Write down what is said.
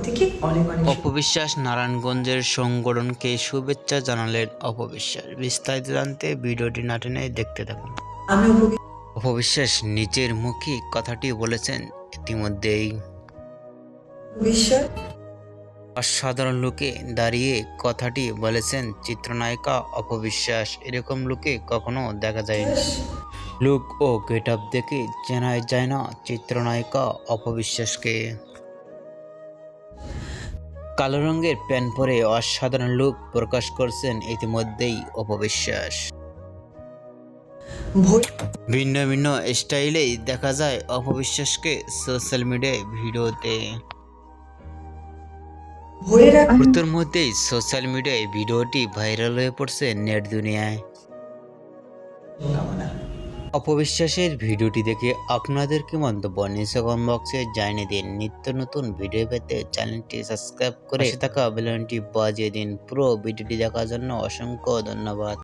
থেকে অনেক অনেক অপবিশ্বাস নারায়ণগঞ্জের সংগঠনকে শুভেচ্ছা জানালেন অপবিশ্বাস। বিস্তারিত জানতে ভিডিওটি না টেনে দেখতে থাকুন। আমি অপবিশ্বাস নিজের মুখে কথাটি বলেছেন ইতিমধ্যেই। বিশ্বাস অসাধারণ লুকে দাঁড়িয়ে কথাটি বলেছেন চিত্রনায়িকা অপবিশ্বাস। এরকম লুকে কখনো দেখা যায়নি। লুক ও গেট আপ দেখে চেনাই যায় না চিত্রনায়িকা অপবিশ্বাসকে। কালো রঙের প্যান্ট পরে অসাধারণ লুক প্রকাশ করছেন ইতিমধ্যেই অপবিশ্বাস। ভিন্ন ভিন্ন স্টাইলেই দেখা যায় অপবিশ্বাসকে সোশ্যাল মিডিয়ায় ভিডিওতে। মুহূর্তের মধ্যেই সোশ্যাল মিডিয়ায় ভিডিওটি ভাইরাল হয়ে পড়ছে নেট দুনিয়ায়। অপবিশ্বাসের ভিডিওটি দেখে আপনাদের কি মন্তব্য নিচে কমেন্ট বক্সে জানিয়ে দিন। নিত্য নতুন ভিডিও পেতে চ্যানেলটি সাবস্ক্রাইব করে পাশে থাকা বেল আইকনটি বাজিয়ে দিন। পুরো ভিডিওটি দেখার জন্য অসংখ্য ধন্যবাদ।